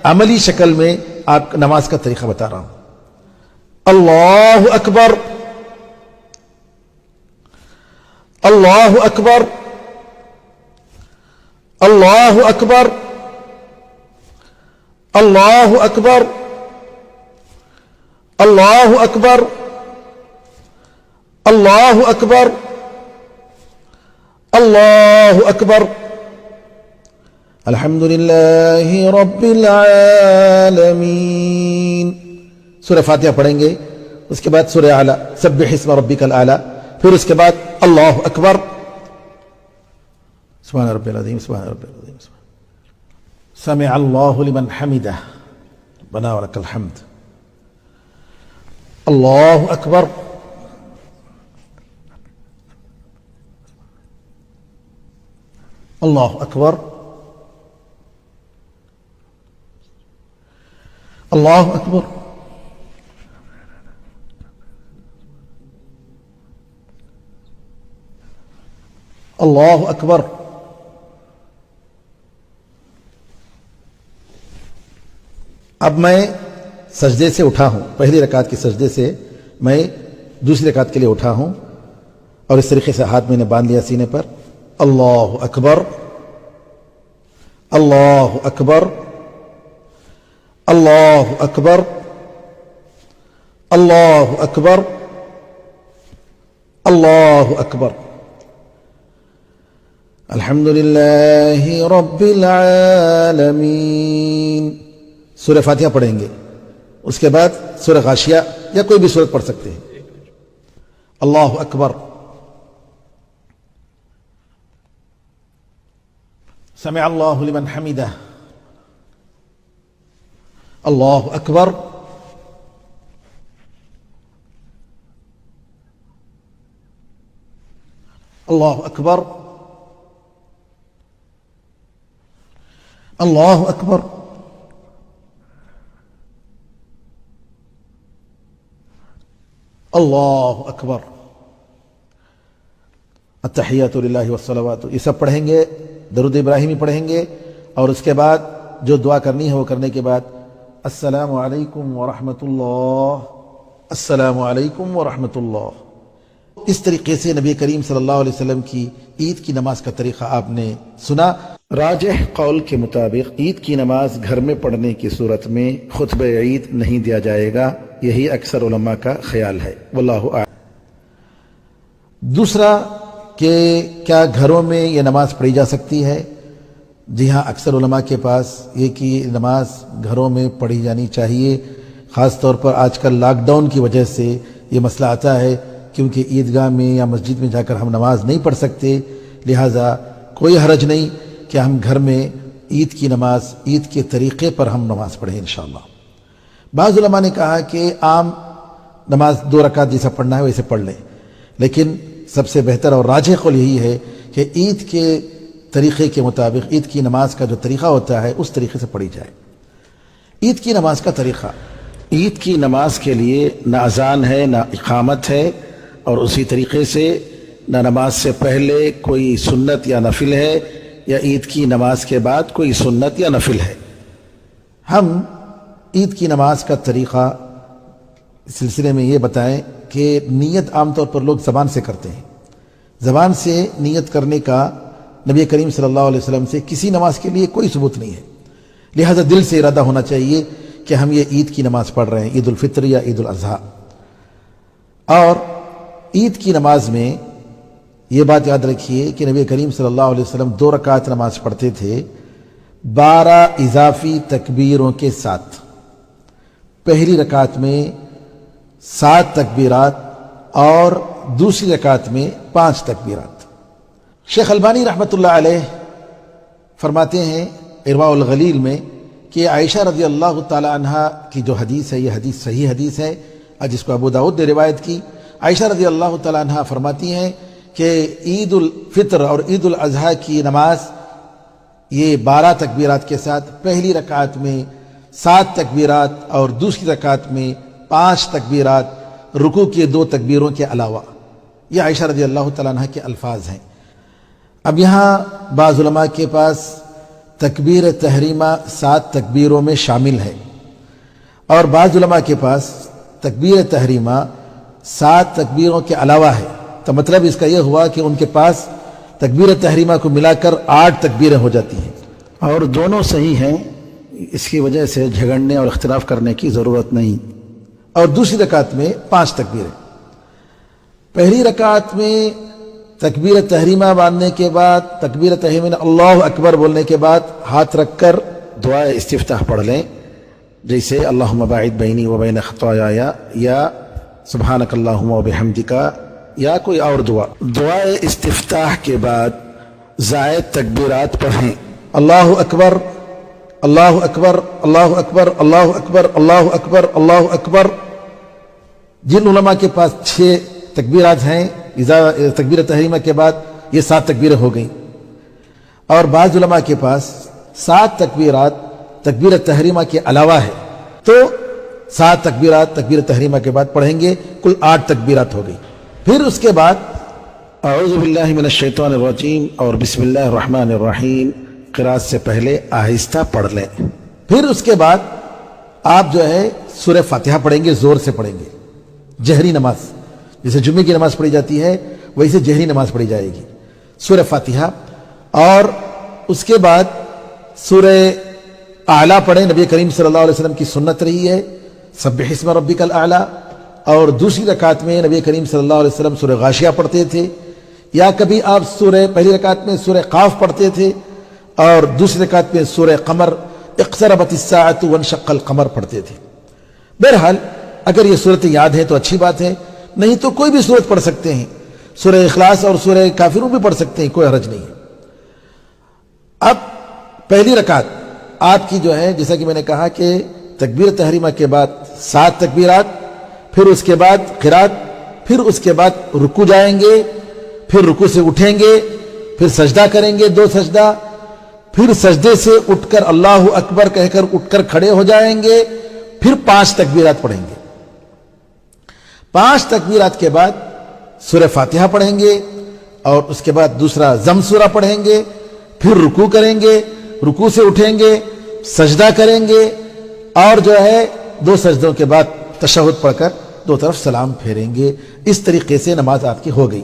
عملی شکل میں آپ نماز کا طریقہ بتا رہا ہوں. اللہ اکبر، اللہ اکبر، اللہ اکبر، اللہ اکبر، اللہ اکبر، اللہ اکبر، اللہ اکبر. الحمد للہ رب العالمین. سورہ فاتحہ پڑھیں گے، اس کے بعد سورہ اعلیٰ سبح اسم ربک الاعلیٰ، پھر اس کے بعد اللہ اکبر، سبحان ربی العظیم، سبحان ربی العظیم، سمع اللہ لمن حمدہ ربنا ولک الحمد. اللہ اکبر، اللہ اکبر، اللہ اکبر، اللہ اکبر. اب میں سجدے سے اٹھا ہوں، پہلی رکعت کے سجدے سے میں دوسری رکعت کے لیے اٹھا ہوں، اور اس طریقے سے ہاتھ میں نے باندھ لیا سینے پر. اللہ اکبر، اللہ اکبر، اللہ اکبر، اللہ اکبر، اللہ اکبر. الحمد للہ رب العالمین. سورہ فاتحہ پڑھیں گے، اس کے بعد سورہ غاشیہ یا کوئی بھی سورت پڑھ سکتے ہیں. اللہ اکبر. سمع اللہ لمن حمدہ. اللہ اکبر. اللہ اکبر. اللہ اکبر. اللہ اکبر. التحیات للہ والصلوات، یہ سب پڑھیں گے، درود ابراہیمی پڑھیں گے، اور اس کے بعد جو دعا کرنی ہے وہ کرنے کے بعد السلام علیکم ورحمۃ اللہ، السلام علیکم ورحمۃ اللہ. اس طریقے سے نبی کریم صلی اللہ علیہ وسلم کی عید کی نماز کا طریقہ آپ نے سنا. راجح قول کے مطابق عید کی نماز گھر میں پڑھنے کی صورت میں خطبہ عید نہیں دیا جائے گا، یہی اکثر علماء کا خیال ہے، واللہ اعلم. دوسرا کہ کیا گھروں میں یہ نماز پڑھی جا سکتی ہے؟ جی ہاں، اکثر علماء کے پاس یہ کہ نماز گھروں میں پڑھی جانی چاہیے. خاص طور پر آج کل لاک ڈاؤن کی وجہ سے یہ مسئلہ آتا ہے، کیونکہ عیدگاہ میں یا مسجد میں جا کر ہم نماز نہیں پڑھ سکتے، لہٰذا کوئی حرج نہیں کہ ہم گھر میں عید کی نماز عید کے طریقے پر ہم نماز پڑھیں انشاءاللہ. بعض علماء نے کہا کہ عام نماز 2 رکعت جیسا پڑھنا ہے ویسے پڑھ لیں، لیکن سب سے بہتر اور راجح قول یہی ہے کہ عید کے طریقے کے مطابق عید کی نماز کا جو طریقہ ہوتا ہے اس طریقے سے پڑھی جائے. عید کی نماز کا طریقہ، عید کی نماز کے لیے نہ اذان ہے نہ اقامت ہے، اور اسی طریقے سے نہ نماز سے پہلے کوئی سنت یا نفل ہے، یا عید کی نماز کے بعد کوئی سنت یا نفل ہے. ہم عید کی نماز کا طریقہ اس سلسلے میں یہ بتائیں کہ نیت عام طور پر لوگ زبان سے کرتے ہیں. زبان سے نیت کرنے کا نبی کریم صلی اللہ علیہ وسلم سے کسی نماز کے لیے کوئی ثبوت نہیں ہے، لہذا دل سے ارادہ ہونا چاہیے کہ ہم یہ عید کی نماز پڑھ رہے ہیں، عید الفطر یا عید الاضحیٰ. اور عید کی نماز میں یہ بات یاد رکھیے کہ نبی کریم صلی اللہ علیہ وسلم 2 رکعت نماز پڑھتے تھے 12 اضافی تکبیروں کے ساتھ. پہلی رکعت میں 7 تکبیرات اور دوسری رکعت میں 5 تکبیرات. شیخ البانی رحمۃ اللہ علیہ فرماتے ہیں ارواء الغلیل میں کہ عائشہ رضی اللہ تعالی عنہا کی جو حدیث ہے یہ حدیث صحیح حدیث ہے، جس کو ابو داؤد نے روایت کی. عائشہ رضی اللہ تعالی عنہا فرماتی ہیں کہ عید الفطر اور عید الاضحیٰ کی نماز یہ 12 تکبیرات کے ساتھ، پہلی رکعت میں 7 تکبیرات اور دوسری رکعت میں 5 تکبیرات، رکوع کے 2 تکبیروں کے علاوہ. یہ عائشہ رضی اللہ تعالیٰ عنہ کے الفاظ ہیں. اب یہاں بعض علماء کے پاس تکبیر تحریمہ 7 تکبیروں میں شامل ہے، اور بعض علماء کے پاس تکبیر تحریمہ 7 تکبیروں کے علاوہ ہے۔ تو مطلب اس کا یہ ہوا کہ ان کے پاس تکبیر تحریمہ کو ملا کر 8 تکبیریں ہو جاتی ہیں، اور دونوں صحیح ہیں، اس کی وجہ سے جھگڑنے اور اختلاف کرنے کی ضرورت نہیں۔ اور دوسری رکعت میں 5 تکبیریں۔ پہلی رکعت میں تکبیر تحریمہ باندھنے کے بعد، تکبیر تحریمہ اللہ اکبر بولنے کے بعد ہاتھ رکھ کر دعائے استفتاح پڑھ لیں، جیسے اللہم باعد بینی و بین خطایا یا سبحانک اللہم و بحمدک یا کوئی اور دعائے استفتاح کے بعد زائد تکبیرات پڑھیں۔ اللہ اکبر اللہ اکبر اللہ اکبر اللہ اکبر اللہ اکبر اللہ اکبر۔ جن علماء کے پاس 6 تکبیرات ہیں تکبیر تحریمہ کے بعد، یہ 7 تکبیریں ہو گئیں، اور بعض علماء کے پاس 7 تکبیرات تکبیر تحریمہ کے علاوہ ہے، تو 7 تکبیرات تکبیر تحریمہ کے بعد پڑھیں گے، کل 8 تکبیرات ہو گئی۔ پھر اس کے بعد اعوذ باللہ من الشیطان الرجیم اور بسم اللہ الرحمن الرحیم قرات سے پہلے آہستہ پڑھ لیں۔ پھر اس کے بعد آپ جو ہے سورہ فاتحہ پڑھیں گے، زور سے پڑھیں گے، جہری نماز، جیسے جمعے کی نماز پڑھی جاتی ہے ویسے جہری نماز پڑھی جائے گی، سورہ فاتحہ۔ اور اس کے بعد سورہ اعلیٰ پڑھیں، نبی کریم صلی اللہ علیہ وسلم کی سنت رہی ہے سبح اسم ربک الاعلیٰ۔ اور دوسری رکعت میں نبی کریم صلی اللہ علیہ وسلم سورہ غاشیہ پڑھتے تھے، یا کبھی آپ پہلی رکعت میں سورہ قاف پڑھتے تھے، اور دوسری رکعت میں سورہ قمر اقتربت الساعۃ وانشق القمر پڑھتے تھے۔ بہرحال اگر یہ صورتیں یاد ہیں تو اچھی بات ہے، نہیں تو کوئی بھی صورت پڑھ سکتے ہیں، سورہ اخلاص اور سورہ کافرون بھی پڑھ سکتے ہیں، کوئی حرج نہیں ہے۔ اب پہلی رکعت آپ کی جو ہے، جیسا کہ میں نے کہا کہ تکبیر تحریمہ کے بعد 7 تکبیرات، پھر اس کے بعد قرات، پھر اس کے بعد رکوع جائیں گے، پھر رکوع سے اٹھیں گے، پھر سجدہ کریں گے 2 سجدہ، پھر سجدے سے اٹھ کر اللہ اکبر کہہ کر اٹھ کر کھڑے ہو جائیں گے، پھر 5 تکبیرات پڑھیں گے۔ 5 تکبیرات کے بعد سورہ فاتحہ پڑھیں گے، اور اس کے بعد دوسرا ضم سورہ پڑھیں گے، پھر رکوع کریں گے، رکوع سے اٹھیں گے، سجدہ کریں گے، اور جو ہے 2 سجدوں کے بعد تشہد پڑھ کر 2 طرف سلام پھیریں گے۔ اس طریقے سے نماز آپ کی ہو گئی۔